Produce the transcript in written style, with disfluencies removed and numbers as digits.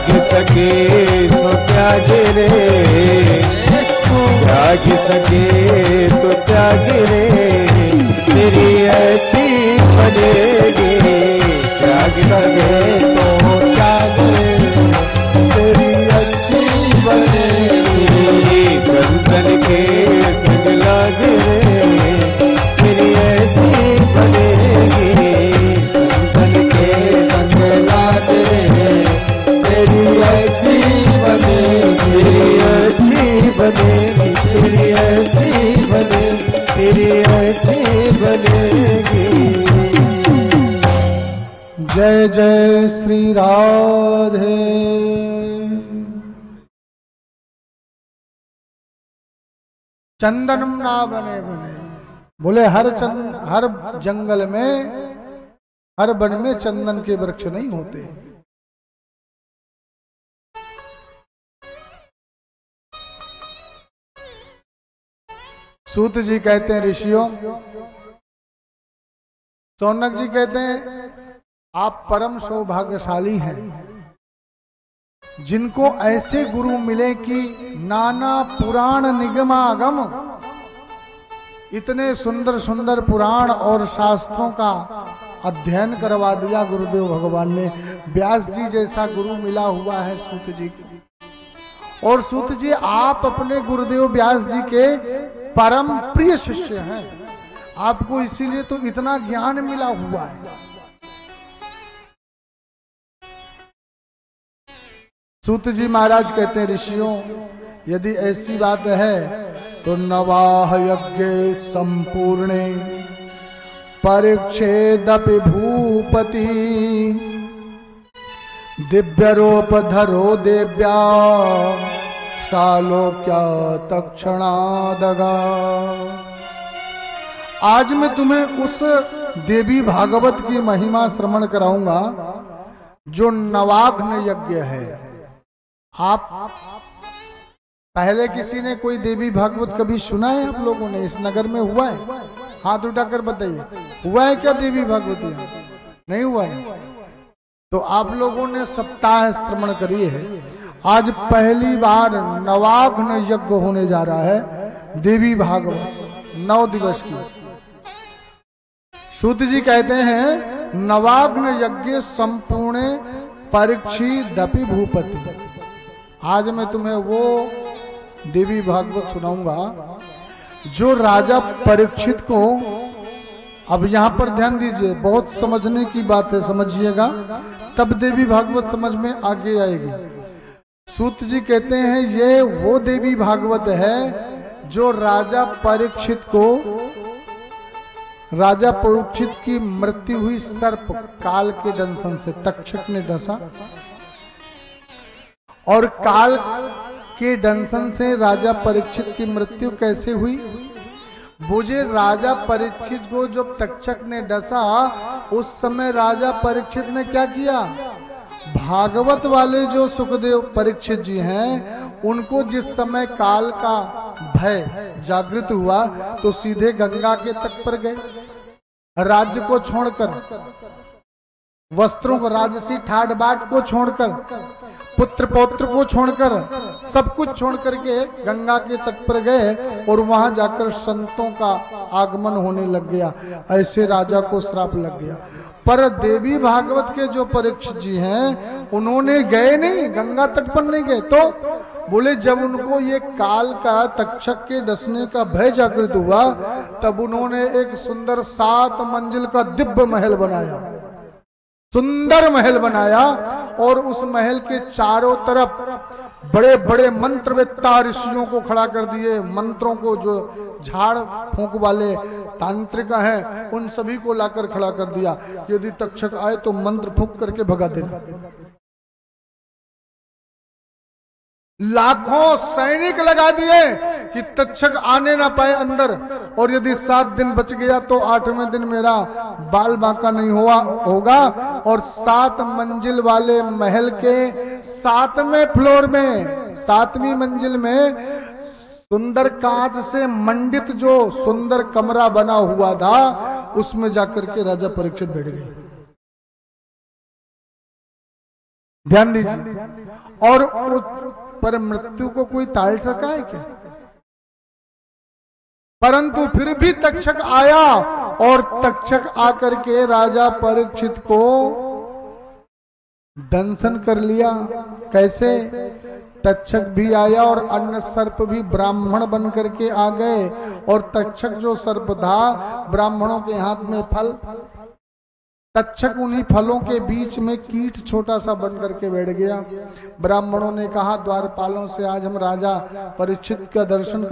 त्याग सके तो त्याग रे, त्याग सके तो त्याग रे, तेरी ऐसी बनेगी। त्याग सके तो त्याग रे, तेरी अच्छी बनेगी। बंधन के संग लाग रे, तेरी ऐसी बनेगी। बंधन के संग लाग रे, तेरी अच्छी बनेगी। अच्छी बनेगी, तेरी अच्छी बनेगी, तेरी अच्छी बनेगी। जय जय श्री राधे। चंदनम ना बने बने, बोले हर जंगल में, हर वन में चंदन के वृक्ष नहीं होते। सूत जी कहते हैं ऋषियों, सौनक जी कहते हैं आप परम सौभाग्यशाली हैं जिनको ऐसे गुरु मिले कि नाना पुराण निगमागम, इतने सुंदर सुंदर पुराण और शास्त्रों का अध्ययन करवा दिया गुरुदेव भगवान ने। व्यास जी जैसा गुरु मिला हुआ है सूत जी को। और सूत जी आप अपने गुरुदेव व्यास जी के परम प्रिय शिष्य हैं, आपको इसीलिए तो इतना ज्ञान मिला हुआ है। सूत जी महाराज कहते हैं ऋषियों, यदि ऐसी बात है तो नवाह यज्ञ संपूर्णे परीक्षेदपि भूपति, दिव्यरूपधरो देव्या शालोक्या तक्षणादगा। आज मैं तुम्हें उस देवी भागवत की महिमा श्रवण कराऊंगा जो नवाग्न यज्ञ है। आप पहले किसी ने कोई देवी भागवत कभी सुना है आप लोगों ने? इस नगर में हुआ है? हाथ उठाकर बताइए, हुआ है क्या देवी भागवत? नहीं हुआ है तो आप लोगों ने सप्ताह श्रवण करिए है। आज पहली बार नवाग्न यज्ञ होने जा रहा है देवी भागवत 9 दिवस की। सूत जी कहते हैं नवाग्न यज्ञ संपूर्ण परीक्षिदपि भूपति। आज मैं तुम्हें वो देवी भागवत सुनाऊंगा जो राजा परीक्षित को, अब यहां पर ध्यान दीजिए, बहुत समझने की बात है, समझिएगा तब देवी भागवत समझ में आगे आएगी। सूत जी कहते हैं ये वो देवी भागवत है जो राजा परीक्षित की मृत्यु हुई सर्प काल के दंशन से, तक्षक ने डसा और काल के दंशन से राजा परीक्षित की मृत्यु कैसे हुई। बोझे राजा परीक्षित को जब तक्षक ने डसा उस समय राजा परीक्षित ने क्या किया, भागवत वाले जो सुखदेव परीक्षित जी हैं उनको जिस समय काल का भय जागृत हुआ तो सीधे गंगा के तट पर गए, राज्य को छोड़कर, वस्त्रों को, राजसी ठाट बाट को छोड़कर, पुत्र पौत्र को छोड़कर, सब कुछ छोड़कर के गंगा के तट पर गए और वहां जाकर संतों का आगमन होने लग गया। ऐसे राजा को श्राप लग गया। पर देवी भागवत के जो परीक्षित जी हैं उन्होंने गए नहीं, गंगा तट पर नहीं गए। तो बोले जब उनको ये काल का, तक्षक के डसने का भय जागृत हुआ तब उन्होंने एक सुंदर 7 मंजिल का दिव्य महल बनाया, सुंदर महल बनाया और उस महल के चारों तरफ बड़े बड़े मंत्रवेत्ता ऋषियों को खड़ा कर दिए। मंत्रों को, जो झाड़ फूंक वाले तांत्रिक हैं उन सभी को लाकर खड़ा कर दिया। यदि तक्षक आए तो मंत्र फूंक करके भगा देना। लाखों सैनिक लगा दिए कि तक्षक आने ना पाए अंदर, और यदि 7 दिन बच गया तो 8वें दिन मेरा बाल बांका नहीं होगा। और 7 मंजिल वाले महल के 7वें फ्लोर में, 7वीं मंजिल में सुंदर कांच से मंडित जो सुंदर कमरा बना हुआ था उसमें जाकर के राजा परीक्षित बैठ गए। ध्यान दीजिए। और उस पर मृत्यु को कोई टाल सका है क्या? परंतु फिर भी तक्षक आया और तक्षक आकर के राजा परीक्षित को दंशन कर लिया। कैसे? तक्षक भी आया और अन्य सर्प भी ब्राह्मण बन करके आ गए, और तक्षक जो सर्प था ब्राह्मणों के हाथ में फल, तक्षक उन्हीं फलों के बीच में कीट छोटा सा बन करके बैठ गया। ब्राह्मणों ने कहा, द्वारपालों से आज हम राजा परीक्षित का दर्शन कर